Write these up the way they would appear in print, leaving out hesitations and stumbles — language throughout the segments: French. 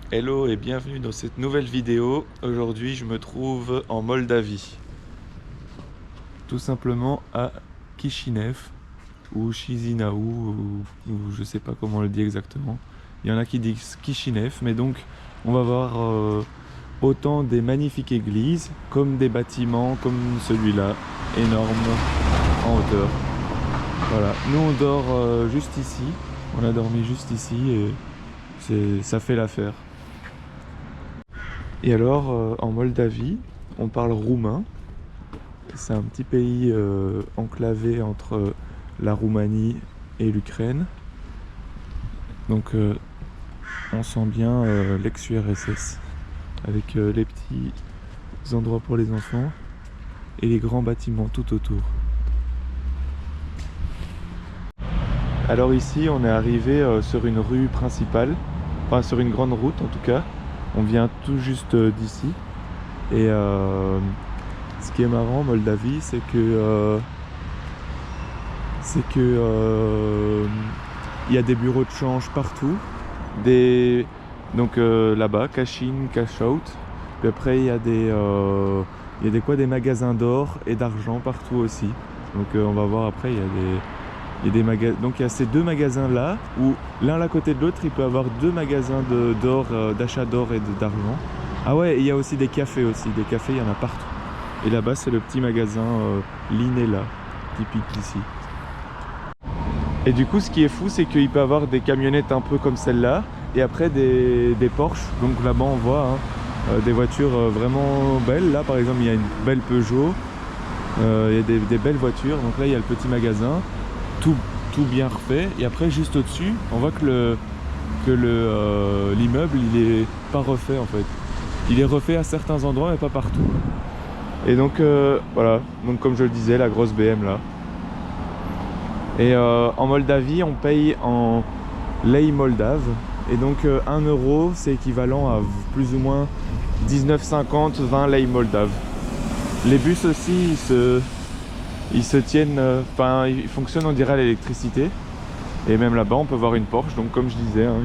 Hello et bienvenue dans cette nouvelle vidéo. Aujourd'hui je me trouve en Moldavie. Tout simplement à Chisinau ou Chisinau ou je sais pas comment on le dit exactement. Il y en a qui disent Chisinau, mais donc on va voir autant des magnifiques églises comme des bâtiments comme celui-là, énorme en hauteur. Voilà, nous on dort juste ici, on a dormi juste ici et ça fait l'affaire. Et alors, en Moldavie, on parle roumain. C'est un petit pays enclavé entre la Roumanie et l'Ukraine. Donc, on sent bien l'ex-URSS, avec les petits endroits pour les enfants et les grands bâtiments tout autour. Alors ici, on est arrivé sur une rue principale, enfin sur une grande route en tout cas. On vient tout juste d'ici. Et ce qui est marrant en Moldavie, c'est que il y a des bureaux de change partout. Donc là-bas, Kachin, Cash-out. Puis après, il y a des magasins d'or et d'argent partout aussi. Donc on va voir après, il y a des magasins. Donc il y a ces deux magasins là où l'un à côté de l'autre il peut avoir deux magasins d'or, d'achat d'or et d'argent. Ah ouais, et il y a aussi des cafés il y en a partout. Et là-bas c'est le petit magasin Linella, typique d'ici. Et du coup ce qui est fou c'est qu'il peut avoir des camionnettes un peu comme celle-là et après des Porsche. Donc là-bas on voit des voitures vraiment belles. Là par exemple il y a une belle Peugeot, il y a des belles voitures. Donc là il y a le petit magasin. Tout bien refait, et après juste au dessus on voit que l'immeuble il est pas refait en fait, il est refait à certains endroits mais pas partout. Et donc voilà, donc comme je le disais, la grosse BM là. Et en Moldavie on paye en lei moldave, et donc 1 euro c'est équivalent à plus ou moins 19,50 20 lei moldave. Les bus aussi ils se tiennent, ils fonctionnent on dirait à l'électricité. Et même là-bas on peut voir une Porsche, donc comme je disais, hein,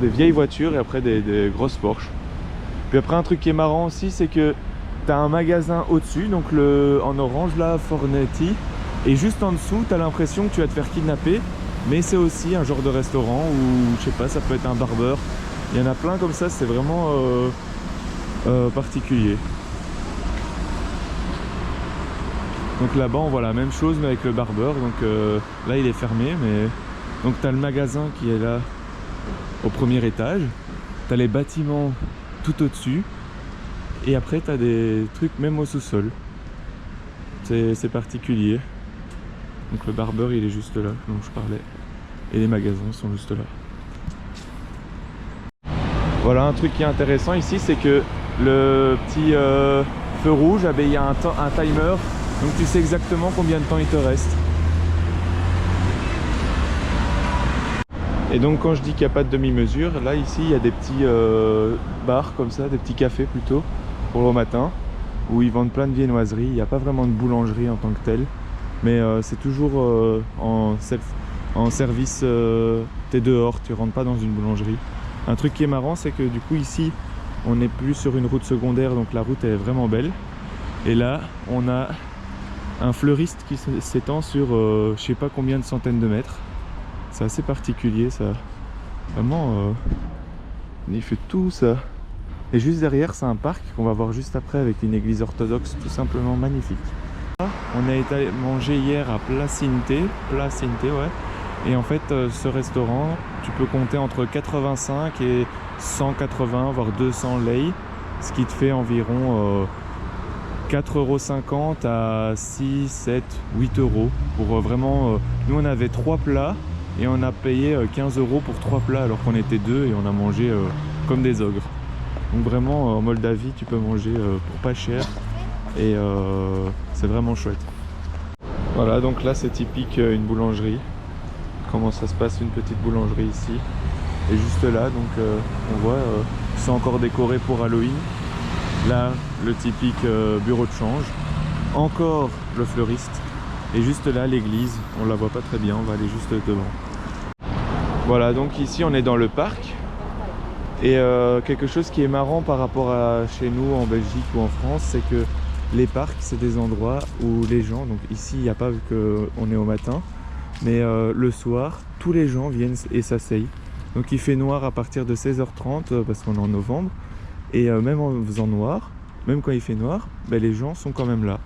des vieilles voitures et après des grosses Porsche. Puis après un truc qui est marrant aussi, c'est que tu as un magasin au-dessus, donc en orange là, Fornetti. Et juste en dessous tu as l'impression que tu vas te faire kidnapper, mais c'est aussi un genre de restaurant ou je sais pas, ça peut être un barbeur. Il y en a plein comme ça, c'est vraiment particulier. Donc là-bas on voit la même chose mais avec le barbeur. Donc là il est fermé, mais donc tu as le magasin qui est là au premier étage, tu as les bâtiments tout au-dessus et après tu as des trucs même au sous-sol. C'est particulier. Donc le barbeur il est juste là dont je parlais et les magasins sont juste là. Voilà, un truc qui est intéressant ici, c'est que le petit feu rouge, il y a un timer. Donc tu sais exactement combien de temps il te reste. Et donc quand je dis qu'il n'y a pas de demi-mesure, là ici il y a des petits bars comme ça, des petits cafés plutôt, pour le matin, où ils vendent plein de viennoiseries. Il n'y a pas vraiment de boulangerie en tant que telle, mais c'est toujours en service, t'es dehors, tu rentres pas dans une boulangerie. Un truc qui est marrant, c'est que du coup ici on n'est plus sur une route secondaire, donc la route est vraiment belle. Et là on a un fleuriste qui s'étend sur je sais pas combien de centaines de mètres. C'est assez particulier ça. Vraiment, il fait tout ça. Et juste derrière c'est un parc qu'on va voir juste après avec une église orthodoxe tout simplement magnifique. On a été manger hier à Placinte, ouais. Et en fait ce restaurant, tu peux compter entre 85 et 180 voire 200 lei, ce qui te fait environ 4,50 € à 6, 7, 8 € pour vraiment... nous on avait 3 plats et on a payé 15 € pour 3 plats alors qu'on était 2 et on a mangé comme des ogres. Donc vraiment en Moldavie tu peux manger pour pas cher et c'est vraiment chouette. Voilà, donc là c'est typique une boulangerie. Comment ça se passe une petite boulangerie ici. Et juste là donc on voit c'est encore décoré pour Halloween. Là, le typique bureau de change. Encore le fleuriste. Et juste là, l'église. On la voit pas très bien, on va aller juste devant. Voilà, donc ici on est dans le parc. Et quelque chose qui est marrant par rapport à chez nous en Belgique ou en France, c'est que les parcs, c'est des endroits où les gens, donc ici il n'y a pas vu qu'on est au matin, mais le soir, tous les gens viennent et s'asseyent. Donc il fait noir à partir de 16h30 parce qu'on est en novembre, et même en faisant noir, même quand il fait noir, ben, les gens sont quand même là.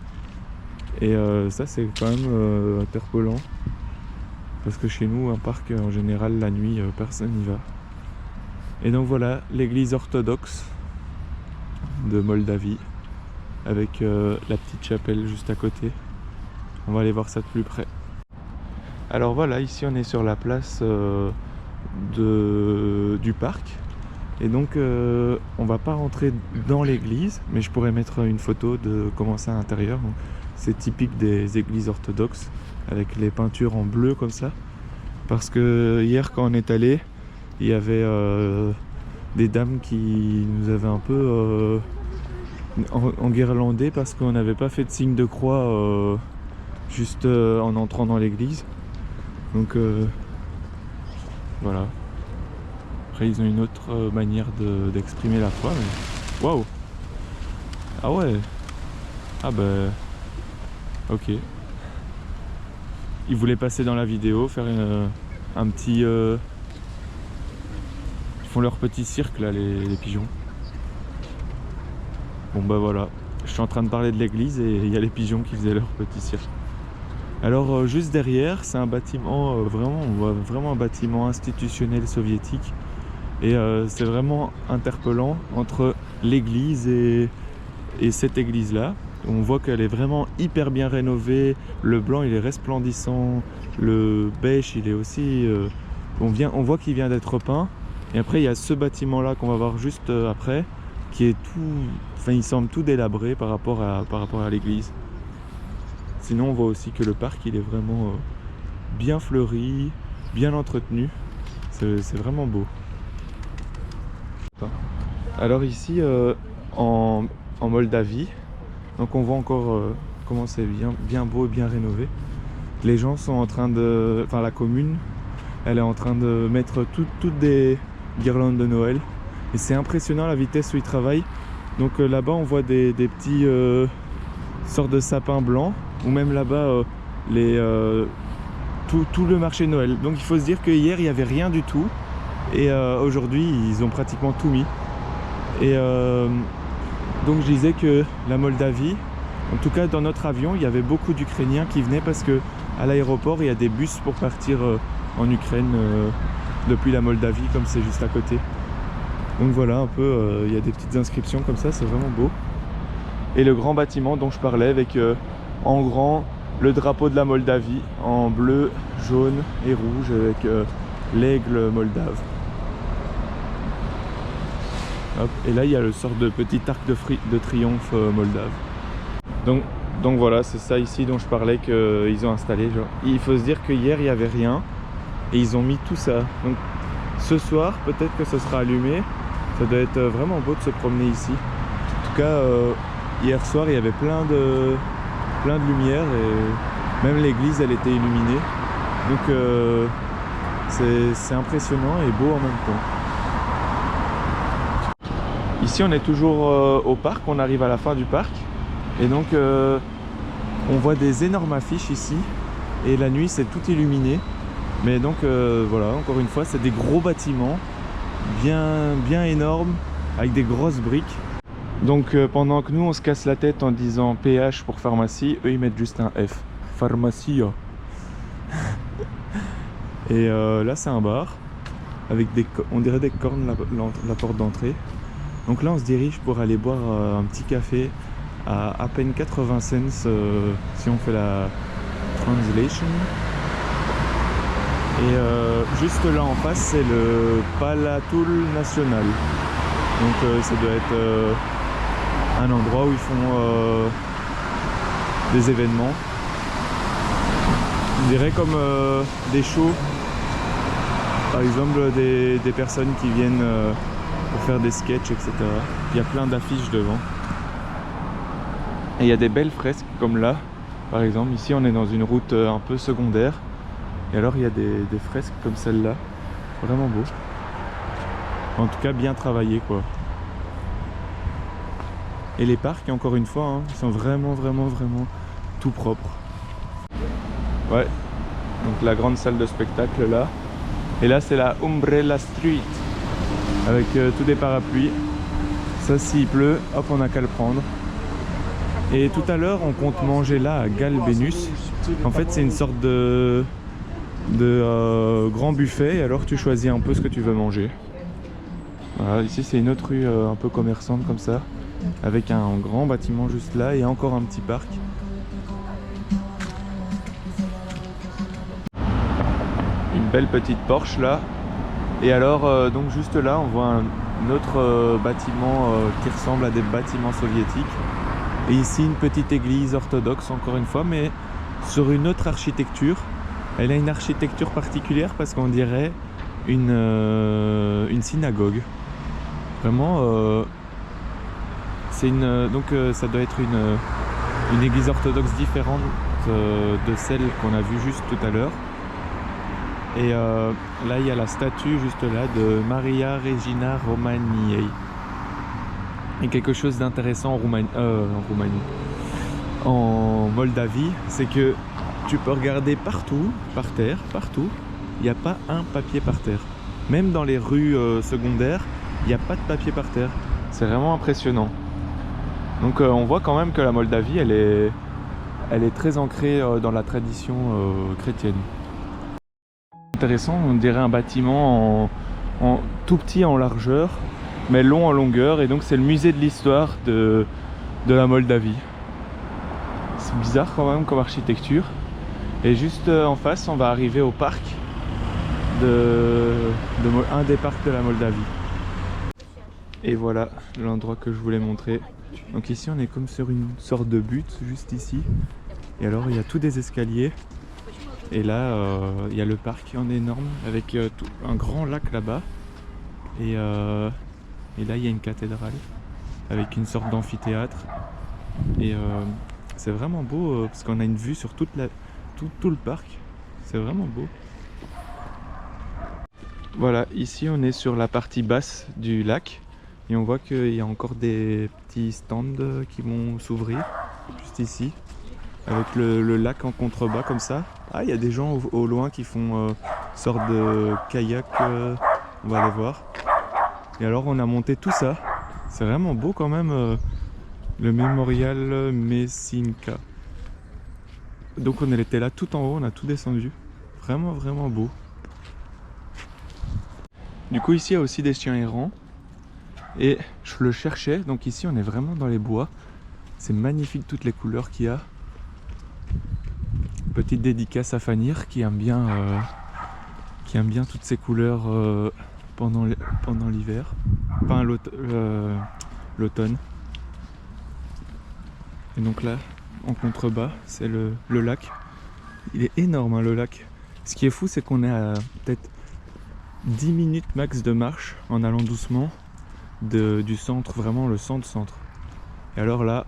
Et ça c'est quand même interpellant, parce que chez nous, un parc en général la nuit, personne n'y va. Et donc voilà, l'église orthodoxe de Moldavie, avec la petite chapelle juste à côté. On va aller voir ça de plus près. Alors voilà, ici on est sur la place du parc. Et donc on va pas rentrer dans l'église, mais je pourrais mettre une photo de comment c'est à l'intérieur. C'est typique des églises orthodoxes, avec les peintures en bleu comme ça. Parce que hier quand on est allé, il y avait des dames qui nous avaient un peu enguirlandés parce qu'on n'avait pas fait de signe de croix juste en entrant dans l'église. Donc voilà. Après ils ont une autre manière d'exprimer la foi. Mais... Waouh! Ah ouais! Ah bah... Ok. Ils voulaient passer dans la vidéo, faire un petit... Ils font leur petit cirque là, les pigeons. Bon bah voilà, je suis en train de parler de l'église et il y a les pigeons qui faisaient leur petit cirque. Alors juste derrière, c'est un bâtiment, on voit vraiment un bâtiment institutionnel soviétique. Et c'est vraiment interpellant entre l'église et cette église là. On voit qu'elle est vraiment hyper bien rénovée, le blanc il est resplendissant, le beige il est aussi... on voit qu'il vient d'être peint. Et après il y a ce bâtiment là qu'on va voir juste après, qui est tout... Enfin il semble tout délabré par rapport à l'église. Sinon on voit aussi que le parc il est vraiment bien fleuri, bien entretenu. C'est vraiment beau. Alors ici en Moldavie, donc on voit encore comment c'est bien beau et bien rénové. Les gens sont en train de... Enfin la commune, elle est en train de mettre toutes des guirlandes de Noël. Et c'est impressionnant la vitesse où ils travaillent. Donc là-bas on voit des petits sortes de sapins blancs. Ou même là-bas tout le marché de Noël. Donc il faut se dire que hier il n'y avait rien du tout. Et aujourd'hui ils ont pratiquement tout mis. Et donc je disais que la Moldavie, en tout cas dans notre avion, il y avait beaucoup d'Ukrainiens qui venaient parce que à l'aéroport il y a des bus pour partir en Ukraine depuis la Moldavie, comme c'est juste à côté. Donc voilà un peu, il y a des petites inscriptions comme ça, c'est vraiment beau. Et le grand bâtiment dont je parlais avec en grand le drapeau de la Moldavie en bleu, jaune et rouge avec l'aigle moldave. Hop, et là il y a le sort de petit arc de triomphe moldave. Donc voilà, c'est ça ici dont je parlais qu'ils ont installé. Genre. Il faut se dire que hier il n'y avait rien et ils ont mis tout ça. Donc ce soir peut-être que ce sera allumé. Ça doit être vraiment beau de se promener ici. En tout cas hier soir il y avait plein de lumière et même l'église elle était illuminée. Donc c'est impressionnant et beau en même temps. Ici on est toujours au parc, on arrive à la fin du parc et donc on voit des énormes affiches ici et la nuit c'est tout illuminé. Mais donc voilà, encore une fois c'est des gros bâtiments bien énormes avec des grosses briques. Donc pendant que nous on se casse la tête en disant PH pour pharmacie, eux ils mettent juste un F, pharmacia. Et là c'est un bar avec on dirait des cornes la porte d'entrée. Donc là on se dirige pour aller boire un petit café à peine 80 cents si on fait la translation. Et juste là en face c'est le Palatul National. Donc ça doit être un endroit où ils font des événements. On dirait comme des shows. Par exemple des personnes qui viennent pour faire des sketchs, etc. Il y a plein d'affiches devant. Et il y a des belles fresques comme là. Par exemple, ici on est dans une route un peu secondaire. Et alors il y a des fresques comme celle-là. Vraiment beau. En tout cas bien travaillé quoi. Et les parcs, encore une fois, hein, ils sont vraiment tout propres. Ouais, donc la grande salle de spectacle là. Et là c'est la Umbrella Street avec tous des parapluies. Ça s'il pleut, hop on n'a qu'à le prendre. Et tout à l'heure on compte manger là à Galbenus. En fait c'est une sorte de grand buffet, et alors tu choisis un peu ce que tu veux manger. Voilà, ici c'est une autre rue un peu commerçante comme ça, avec un grand bâtiment juste là et encore un petit parc. Une belle petite Porsche là. Et alors donc juste là on voit un autre bâtiment qui ressemble à des bâtiments soviétiques. Et ici une petite église orthodoxe encore une fois, mais sur une autre architecture. Elle a une architecture particulière parce qu'on dirait une synagogue. Vraiment, c'est ça doit être une église orthodoxe différente de celle qu'on a vue juste tout à l'heure. Et là, il y a la statue juste là de Maria Regina Romaniei. Et quelque chose d'intéressant en Moldavie, c'est que tu peux regarder partout, par terre, partout, il n'y a pas un papier par terre. Même dans les rues secondaires, il n'y a pas de papier par terre. C'est vraiment impressionnant. Donc on voit quand même que la Moldavie, elle est très ancrée dans la tradition chrétienne. Intéressant, on dirait un bâtiment en tout petit en largeur, mais long en longueur. Et donc c'est le musée de l'histoire de la Moldavie. C'est bizarre quand même comme architecture. Et juste en face, on va arriver au parc un des parcs de la Moldavie. Et voilà l'endroit que je voulais montrer. Donc ici, on est comme sur une sorte de butte, juste ici. Et alors, il y a tous des escaliers. Et là, il y a le parc en énorme, avec un grand lac là-bas. Et là, il y a une cathédrale, avec une sorte d'amphithéâtre. Et c'est vraiment beau, parce qu'on a une vue sur tout le parc. C'est vraiment beau. Voilà, ici on est sur la partie basse du lac et on voit qu'il y a encore des petits stands qui vont s'ouvrir juste ici, avec le lac en contrebas comme ça. Ah, il y a des gens au loin qui font une sorte de kayak, on va aller voir. Et alors on a monté tout ça, c'est vraiment beau quand même, le mémorial Messinka. Donc on était là tout en haut, on a tout descendu, vraiment beau. Du coup ici il y a aussi des chiens errants et je le cherchais, donc ici on est vraiment dans les bois. C'est magnifique toutes les couleurs qu'il y a. Petite dédicace à Fanir qui aime bien toutes ces couleurs pendant l'hiver, enfin l'automne. Et donc là en contrebas c'est le lac. Il est énorme hein, le lac. Ce qui est fou c'est qu'on est à peut-être 10 minutes max de marche en allant doucement du centre, vraiment le centre. Et alors là,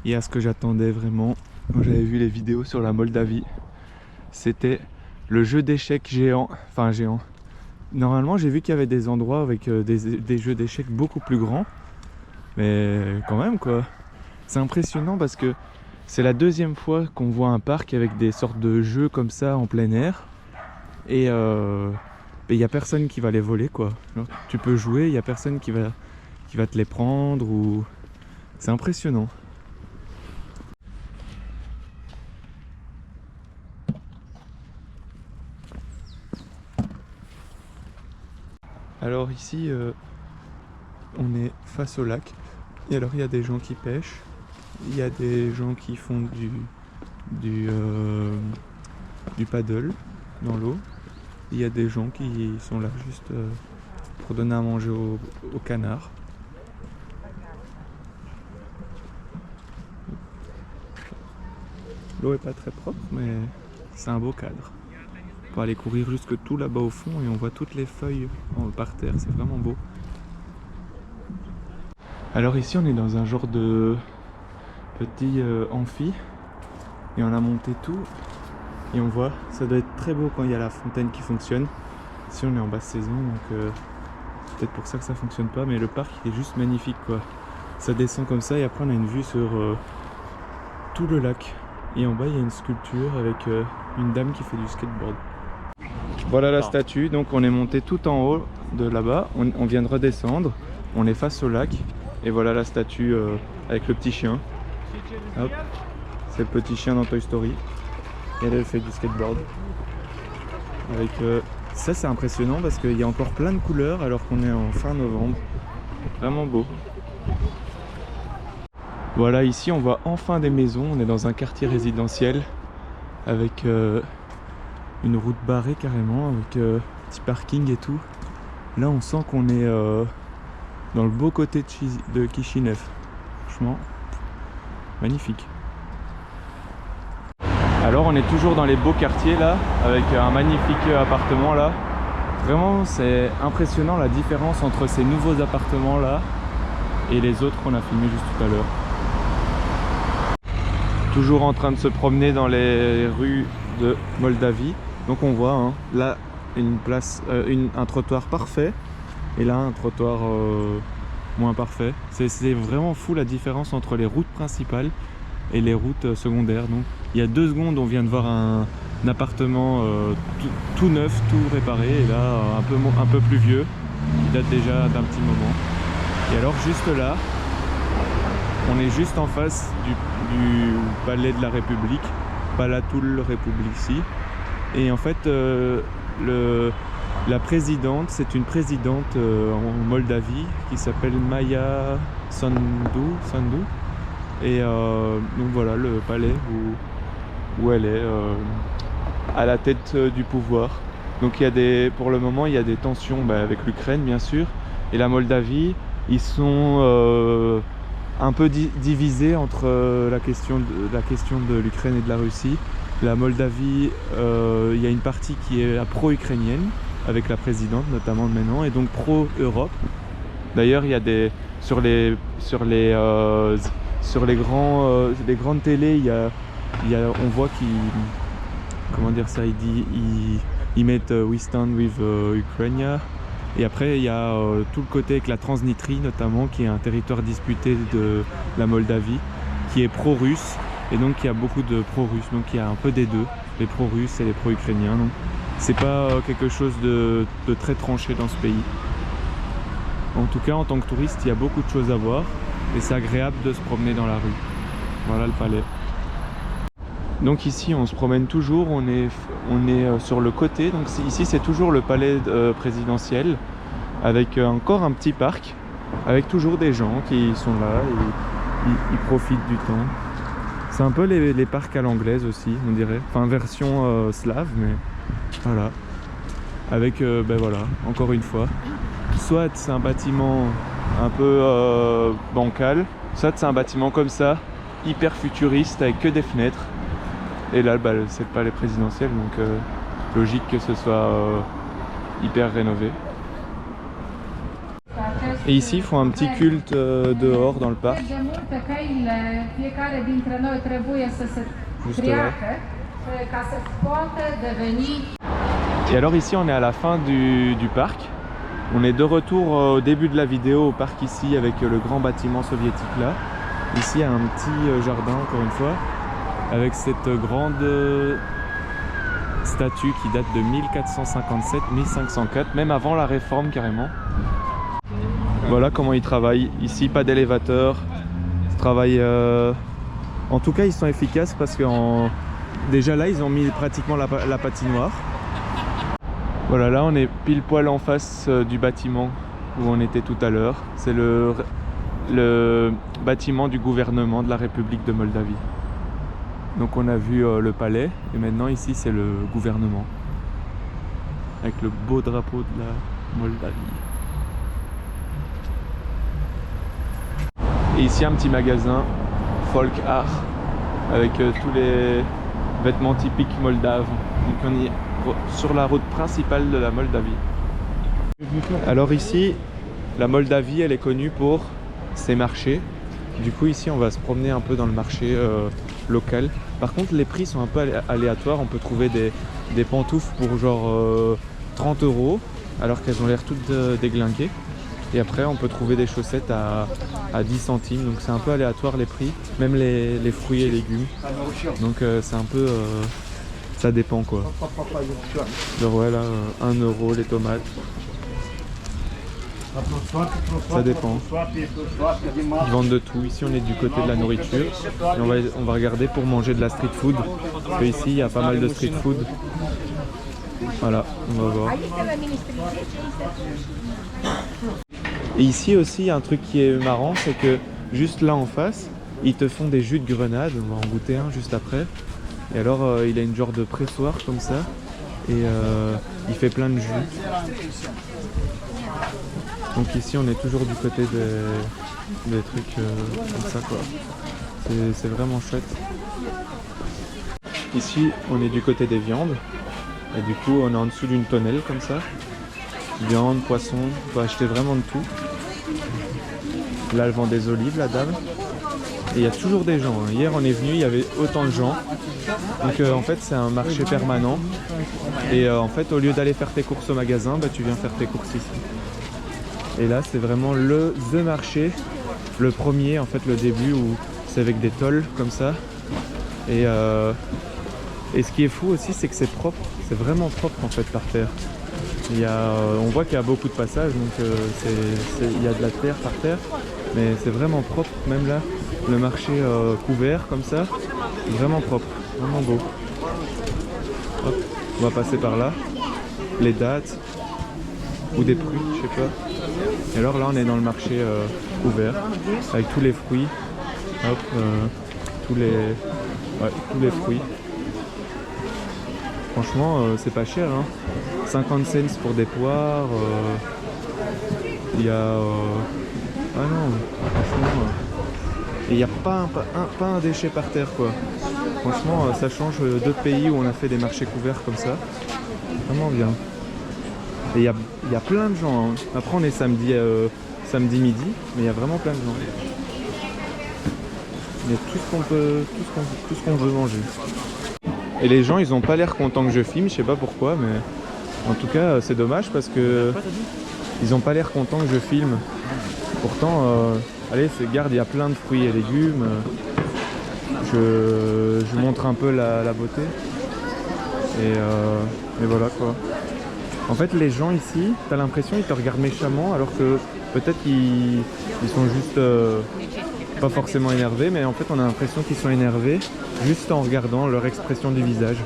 il y a ce que j'attendais vraiment quand j'avais vu les vidéos sur la Moldavie. C'était le jeu d'échecs géant, enfin géant. Normalement j'ai vu qu'il y avait des endroits avec des jeux d'échecs beaucoup plus grands. Mais quand même quoi. C'est impressionnant parce que c'est la deuxième fois qu'on voit un parc avec des sortes de jeux comme ça en plein air. Et il n'y a personne qui va les voler quoi. Alors, tu peux jouer, il n'y a personne qui va te les prendre ou... C'est impressionnant. Alors ici on est face au lac et alors il y a des gens qui pêchent, il y a des gens qui font du paddle dans l'eau. Il y a des gens qui sont là juste pour donner à manger aux canards. L'eau est pas très propre mais c'est un beau cadre. On peut aller courir jusque tout là-bas au fond et on voit toutes les feuilles par terre, c'est vraiment beau. Alors ici on est dans un genre de petit amphi et on a monté tout. Et on voit, ça doit être très beau quand il y a la fontaine qui fonctionne. Ici on est en basse saison donc peut-être pour ça que ça fonctionne pas, mais le parc il est juste magnifique quoi. Ça descend comme ça et après on a une vue sur tout le lac. Et en bas il y a une sculpture avec une dame qui fait du skateboard. Voilà la statue, donc on est monté tout en haut de là-bas, on vient de redescendre, on est face au lac et voilà la statue avec le petit chien. Hop. C'est le petit chien dans Toy Story. Et elle fait du skateboard. Avec ça c'est impressionnant parce qu'il y a encore plein de couleurs alors qu'on est en fin novembre. Vraiment beau. Voilà, ici on voit enfin des maisons, on est dans un quartier résidentiel avec une route barrée carrément, avec petit parking et tout. Là on sent qu'on est dans le beau côté de Kishinev. Franchement, magnifique. Alors on est toujours dans les beaux quartiers là, avec un magnifique appartement là. Vraiment c'est impressionnant la différence entre ces nouveaux appartements là et les autres qu'on a filmés juste tout à l'heure. Toujours en train de se promener dans les rues de Moldavie. Donc on voit hein, là un trottoir parfait et là un trottoir moins parfait. C'est vraiment fou la différence entre les routes principales et les routes secondaires. Donc il y a 2 secondes on vient de voir un appartement tout neuf, tout réparé, et là un peu plus vieux, qui date déjà d'un petit moment. Et alors juste là, on est juste en face du palais de la République, Palatul Republici. Et en fait la présidente, c'est une présidente en Moldavie qui s'appelle Maya Sandu. Et donc voilà le palais où elle est à la tête du pouvoir. Donc pour le moment il y a des tensions avec l'Ukraine bien sûr, et la Moldavie, ils sont un peu divisés entre la question de l'Ukraine et de la Russie. La Moldavie, il y a une partie qui est pro-ukrainienne avec la présidente notamment maintenant, et donc pro-Europe. D'ailleurs il y a sur les grandes télés, on voit ils mettent We Stand with Ukraine. Et après il y a tout le côté avec la Transnistrie notamment, qui est un territoire disputé de la Moldavie, qui est pro-russe, et donc il y a beaucoup de pro-russes. Donc il y a un peu des deux, les pro-russes et les pro-ukrainiens. Donc c'est pas quelque chose de très tranché dans ce pays. En tout cas en tant que touriste il y a beaucoup de choses à voir et c'est agréable de se promener dans la rue. Voilà le palais. Donc ici on se promène toujours, on est sur le côté, donc ici c'est toujours le palais présidentiel, avec encore un petit parc, avec toujours des gens qui sont là et ils profitent du temps. C'est un peu les parcs à l'anglaise aussi, on dirait, enfin version slave, mais voilà. Avec voilà, encore une fois, soit c'est un bâtiment un peu bancal, soit c'est un bâtiment comme ça, hyper futuriste avec que des fenêtres. Et là c'est le palais présidentiel, donc logique que ce soit hyper rénové. Et ici ils font un petit culte dehors dans le parc. Juste là. Et alors ici on est à la fin du parc. On est de retour au début de la vidéo au parc ici, avec le grand bâtiment soviétique là. Ici il y a un petit jardin encore une fois, avec cette grande statue qui date de 1457-1504, même avant la réforme carrément. Voilà comment ils travaillent. Ici pas d'élévateur, ils travaillent en tout cas ils sont efficaces parce que déjà là ils ont mis pratiquement la patinoire. Voilà, là on est pile poil en face du bâtiment où on était tout à l'heure. C'est le bâtiment du gouvernement de la République de Moldavie. Donc on a vu le palais et maintenant ici c'est le gouvernement avec le beau drapeau de la Moldavie. Et ici un petit magasin folk art avec tous les vêtements typiques moldaves. Donc on est sur la route principale de la Moldavie. Alors ici la Moldavie elle est connue pour ses marchés. Du coup ici on va se promener un peu dans le marché local. Par contre les prix sont un peu aléatoires. On peut trouver des pantoufles pour genre 30 € alors qu'elles ont l'air toutes déglinguées. Et après on peut trouver des chaussettes à 10 centimes, donc c'est un peu aléatoire les prix, même les fruits et légumes. Donc c'est un peu... ça dépend quoi. Alors ouais là, 1 euro les tomates. Ça dépend. Ils vendent de tout. Ici on est du côté de la nourriture. Et on va regarder pour manger de la street food. Parce qu'ici il y a pas mal de street food. Voilà, on va voir. Et ici aussi il y a un truc qui est marrant, c'est que juste là en face, ils te font des jus de grenade. On va en goûter un juste après. Et alors il a une genre de pressoir comme ça. Et il fait plein de jus. Donc ici on est toujours du côté des trucs comme ça quoi. C'est vraiment chouette. Ici on est du côté des viandes. Et du coup on est en dessous d'une tonnelle comme ça. Viande, poisson, on peut acheter vraiment de tout. Là elle vend des olives la dame. Et il y a toujours des gens. Hier on est venu, il y avait autant de gens. Donc en fait c'est un marché permanent. Et en fait au lieu d'aller faire tes courses au magasin, bah, tu viens faire tes courses ici. Et là c'est vraiment le marché, le premier en fait, le début où c'est avec des tôles comme ça. Et ce qui est fou aussi c'est que c'est propre, c'est vraiment propre en fait par terre. On voit qu'il y a beaucoup de passages, donc il y a de la terre par terre, mais c'est vraiment propre, même là, le marché couvert comme ça, vraiment propre, vraiment beau. Hop, on va passer par là, les dattes, ou des fruits, je sais pas. Et alors là on est dans le marché ouvert avec tous les fruits. Hop, tous les fruits. Franchement c'est pas cher hein. 50 cents pour des poires. Il y a ah non, franchement et il n'y a pas un déchet par terre quoi. Franchement ça change d'autres pays où on a fait des marchés couverts comme ça. Vraiment bien. Et il y a plein de gens. Hein. Après on est samedi midi, mais il y a vraiment plein de gens. Il y a tout ce qu'on veut manger. Et les gens ils ont pas l'air contents que je filme, je sais pas pourquoi, mais en tout cas c'est dommage parce que ils ont pas l'air contents que je filme. Pourtant, allez, garde, il y a plein de fruits et légumes. Je montre un peu la beauté. Et voilà quoi. En fait les gens ici, t'as l'impression ils te regardent méchamment alors que peut-être qu'ils sont juste pas forcément énervés, mais en fait on a l'impression qu'ils sont énervés juste en regardant leur expression du visage.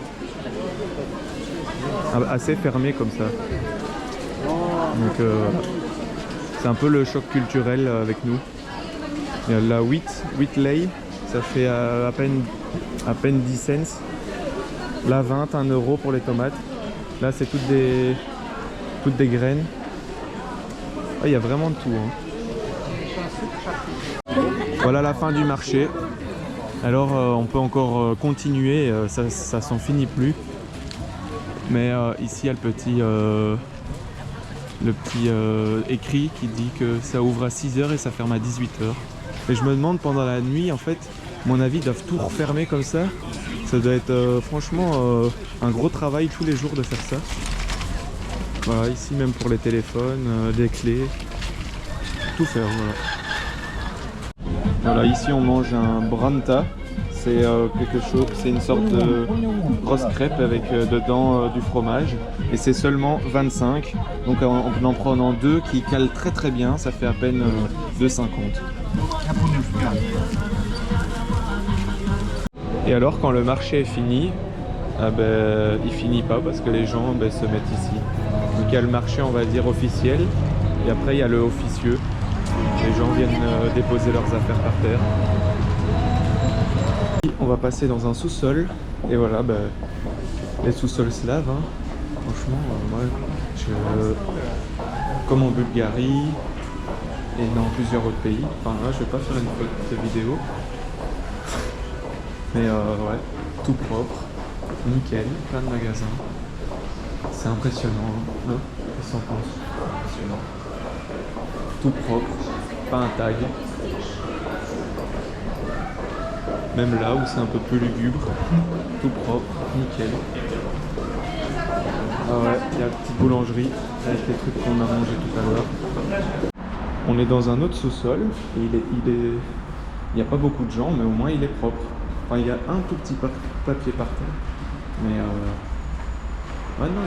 Assez fermé comme ça. Donc c'est un peu le choc culturel avec nous. Et la wheat lay, ça fait à peine 10 cents. Là 1 euro pour les tomates. Là c'est toutes des graines. Ah, il y a vraiment de tout. Hein. Voilà la fin du marché. Alors on peut encore continuer, ça s'en finit plus. Mais ici il y a le petit écrit qui dit que ça ouvre à 6 h et ça ferme à 18 h. Et je me demande pendant la nuit en fait, à mon avis ils doivent tout refermer comme ça. Ça doit être franchement un gros travail tous les jours de faire ça. Voilà, ici même pour les téléphones, des clés, tout faire, voilà. Voilà, ici on mange un branta, c'est quelque chose, c'est une sorte de grosse crêpe avec dedans du fromage. Et c'est seulement 25, donc en prenant 2 qui calent très très bien, ça fait à peine 2,50. Et alors quand le marché est fini, il finit pas parce que les gens se mettent ici. Donc il y a le marché on va dire officiel et après il y a le officieux. Les gens viennent déposer leurs affaires par terre. On va passer dans un sous-sol et voilà, les sous-sols slaves. Hein. Franchement, moi, comme en Bulgarie et dans plusieurs autres pays. Enfin là, je vais pas faire une photo vidéo. Mais ouais, tout propre, nickel, plein de magasins. C'est impressionnant, hein. Qu'est-ce qu'on pense? Impressionnant. Tout propre, pas un tag. Même là où c'est un peu plus lugubre, tout propre, nickel. Ah ouais, il y a la petite boulangerie avec les trucs qu'on a mangé tout à l'heure. On est dans un autre sous-sol et il n'y a pas beaucoup de gens, mais au moins il est propre. Enfin, il y a un tout petit papier par terre, mais ouais, non,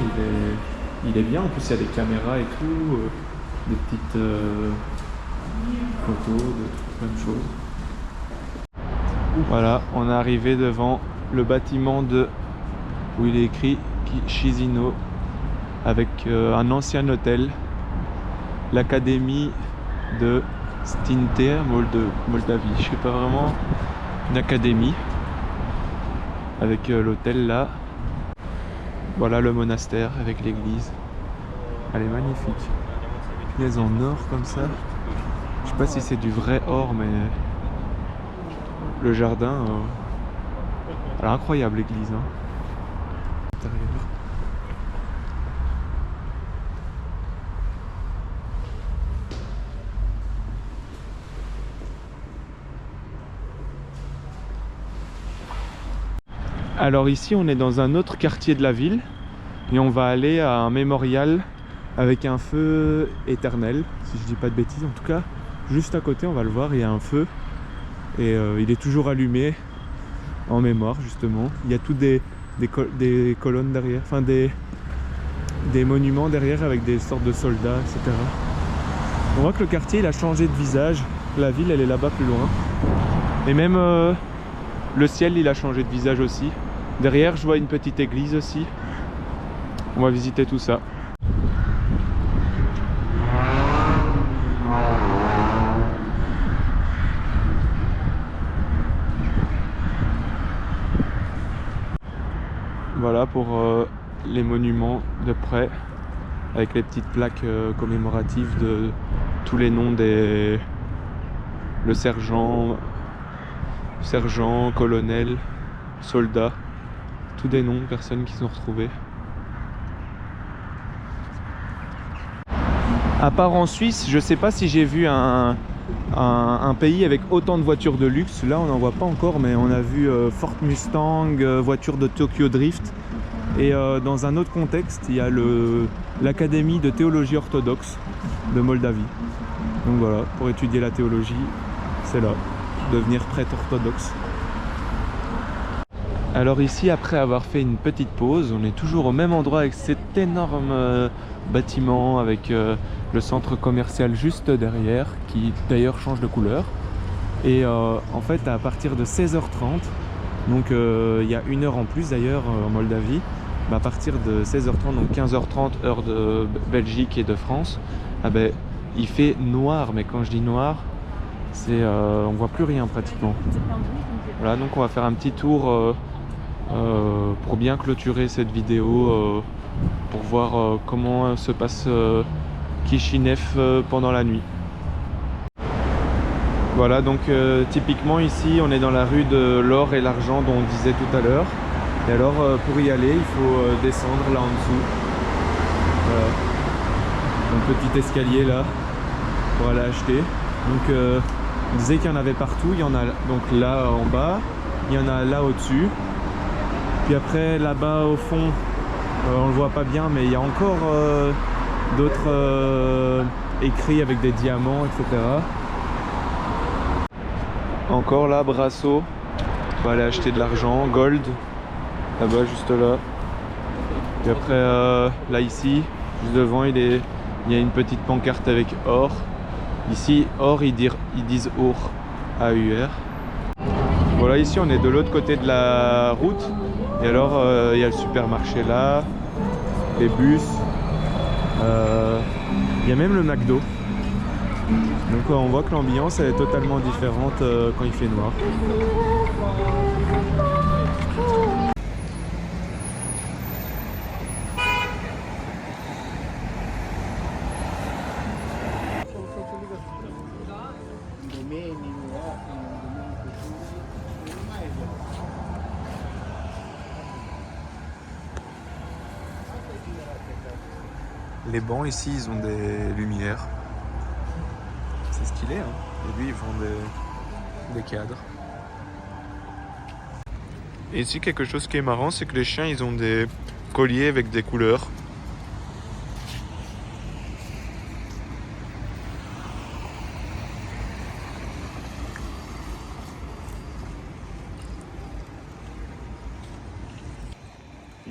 il est bien. En plus, il y a des caméras et tout, des petites photos, plein de choses. Voilà, on est arrivé devant le bâtiment où il est écrit Chisinau, avec un ancien hôtel, l'académie de Stinter, Moldavie. Je sais pas vraiment, une académie avec l'hôtel là. Voilà le monastère avec l'église. Elle est magnifique. Punaise, en or comme ça. Je sais pas si c'est du vrai or, mais le jardin, elle est incroyable l'église. Hein. Alors ici on est dans un autre quartier de la ville et on va aller à un mémorial avec un feu éternel, si je dis pas de bêtises. En tout cas, juste à côté on va le voir, il y a un feu et il est toujours allumé en mémoire justement. Il y a toutes des colonnes derrière, enfin des monuments derrière avec des sortes de soldats, etc. On voit que le quartier il a changé de visage, la ville elle est là-bas plus loin. Et même le ciel il a changé de visage aussi. Derrière je vois une petite église aussi. On va visiter tout ça. Voilà pour les monuments de près, avec les petites plaques commémoratives de tous les noms le sergent, colonel, soldat, tous des noms de personnes qui sont retrouvées. À part en Suisse, je sais pas si j'ai vu un pays avec autant de voitures de luxe. Là on n'en voit pas encore, mais on a vu Ford Mustang, voiture de Tokyo Drift. Et dans un autre contexte, il y a l'Académie de théologie orthodoxe de Moldavie. Donc voilà, pour étudier la théologie, c'est là, devenir prêtre orthodoxe. Alors ici, après avoir fait une petite pause, on est toujours au même endroit avec cet énorme bâtiment avec le centre commercial juste derrière, qui d'ailleurs change de couleur. Et en fait, à partir de 16h30, donc il y a une heure en plus d'ailleurs en Moldavie, à partir de 16h30, donc 15h30 heure de Belgique et de France, il fait noir, mais quand je dis noir, c'est on voit plus rien pratiquement. Voilà, donc on va faire un petit tour pour bien clôturer cette vidéo, pour voir comment se passe Kishinev pendant la nuit. Voilà, donc typiquement ici on est dans la rue de l'or et l'argent dont on disait tout à l'heure. Et alors pour y aller il faut descendre là en dessous. Voilà. Un petit escalier là pour aller acheter. Donc on disait qu'il y en avait partout, il y en a donc là en bas, il y en a là au-dessus. Puis après là-bas au fond, on le voit pas bien, mais il y a encore d'autres écrits avec des diamants, etc. Encore là, Brasso, on va aller acheter de l'argent, gold, là-bas juste là. Et après là ici, juste devant, il y a une petite pancarte avec or. Ici, or, ils disent or, A-U-R. Voilà, ici on est de l'autre côté de la route. Et alors il y a le supermarché là, les bus, il y a même le McDo. Donc on voit que l'ambiance est totalement différente quand il fait noir. Les bancs ici, ils ont des lumières. C'est stylé, hein. Et lui, ils font des cadres. Et ici, quelque chose qui est marrant, c'est que les chiens, ils ont des colliers avec des couleurs.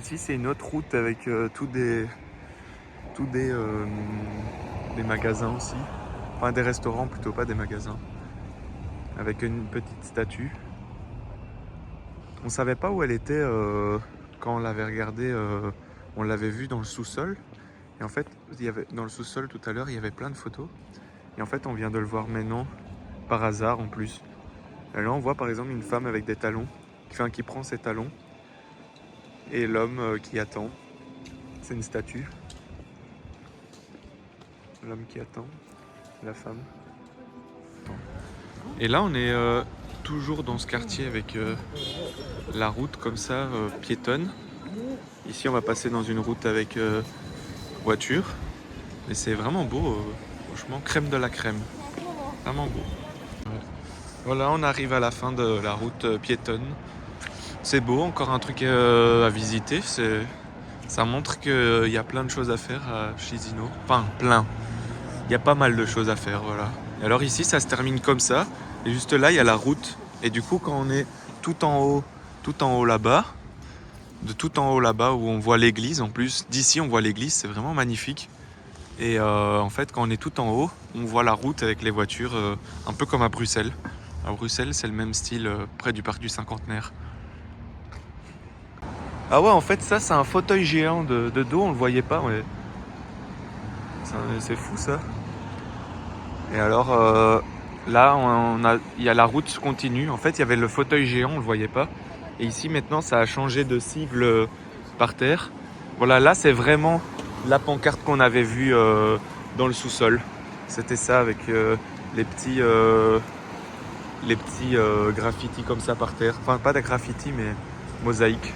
Ici, c'est une autre route avec tous des magasins aussi. Enfin, des restaurants plutôt, pas des magasins. Avec une petite statue. On savait pas où elle était quand on l'avait regardée. On l'avait vue dans le sous-sol. Et en fait, dans le sous-sol tout à l'heure, il y avait plein de photos. Et en fait, on vient de le voir maintenant, par hasard en plus. Et là, on voit par exemple une femme avec des talons, qui prend ses talons. Et l'homme qui attend. C'est une statue. L'homme qui attend, la femme. Et là, on est toujours dans ce quartier avec la route comme ça, piétonne. Ici, on va passer dans une route avec voiture. Mais c'est vraiment beau, franchement, crème de la crème. Vraiment beau. Voilà, on arrive à la fin de la route piétonne. C'est beau, encore un truc à visiter. Ça montre qu'il y a plein de choses à faire à Chisinau. Enfin, plein. Il y a pas mal de choses à faire, voilà. Et alors ici, ça se termine comme ça. Et juste là, il y a la route. Et du coup, quand on est tout en haut là-bas, tout en haut là-bas où on voit l'église, en plus d'ici, on voit l'église, c'est vraiment magnifique. Et en fait, quand on est tout en haut, on voit la route avec les voitures, un peu comme à Bruxelles. À Bruxelles, c'est le même style, près du parc du Cinquantenaire. Ah ouais, en fait, ça, c'est un fauteuil géant de dos, on le voyait pas. Ouais. C'est fou, ça. Et alors, là, il y a la route continue. En fait, il y avait le fauteuil géant, on le voyait pas. Et ici, maintenant, ça a changé de cible par terre. Voilà, là, c'est vraiment la pancarte qu'on avait vue dans le sous-sol. C'était ça avec les petits graffitis comme ça par terre. Enfin, pas des graffitis, mais mosaïques.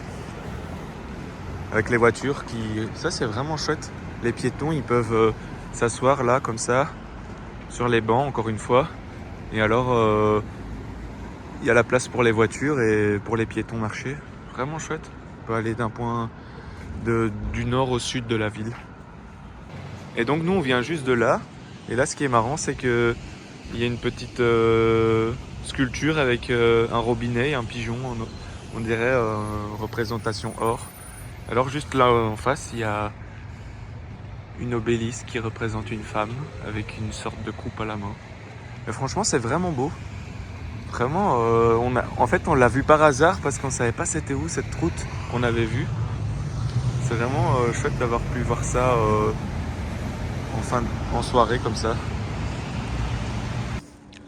Avec les voitures qui... Ça, c'est vraiment chouette. Les piétons, ils peuvent s'asseoir là, comme ça, sur les bancs, encore une fois. Et alors, il y a la place pour les voitures et pour les piétons marcher. Vraiment chouette. On peut aller d'un point du nord au sud de la ville. Et donc, nous, on vient juste de là. Et là, ce qui est marrant, c'est qu'il y a une petite sculpture avec un robinet et un pigeon. On dirait représentation or. Alors, juste là en face, il y a une obélisque qui représente une femme avec une sorte de coupe à la main. Et franchement, c'est vraiment beau. Vraiment, en fait, on l'a vu par hasard parce qu'on savait pas c'était où cette route qu'on avait vue. C'est vraiment chouette d'avoir pu voir ça en soirée comme ça.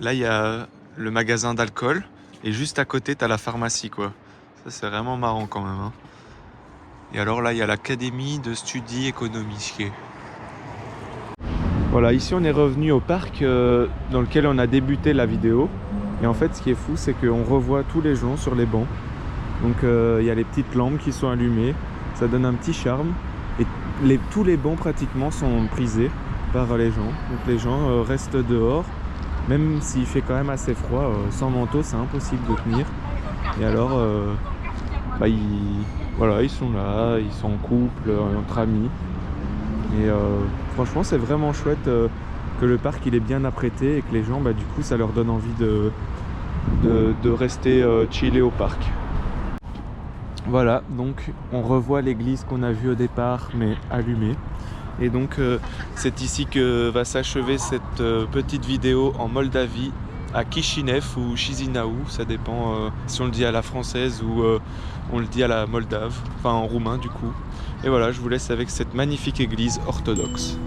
Là, il y a le magasin d'alcool et juste à côté, tu as la pharmacie, quoi. Ça, c'est vraiment marrant quand même. Hein. Et alors là, il y a l'académie de Studi Ekonomische. Voilà, ici on est revenu au parc dans lequel on a débuté la vidéo. Et en fait, ce qui est fou, c'est qu'on revoit tous les gens sur les bancs. Donc il y a les petites lampes qui sont allumées. Ça donne un petit charme. Et tous les bancs pratiquement sont prisés par les gens. Donc les gens restent dehors. Même s'il fait quand même assez froid, sans manteau, c'est impossible de tenir. Et alors, ils sont là, ils sont en couple, entre amis. Et franchement, c'est vraiment chouette que le parc il est bien apprêté et que les gens, du coup, ça leur donne envie de rester chiller au parc. Voilà, donc on revoit l'église qu'on a vue au départ, mais allumée. Et donc c'est ici que va s'achever cette petite vidéo en Moldavie, à Chisinau ou Chisinau, ça dépend si on le dit à la française ou on le dit à la moldave, enfin en roumain du coup. Et voilà, je vous laisse avec cette magnifique église orthodoxe.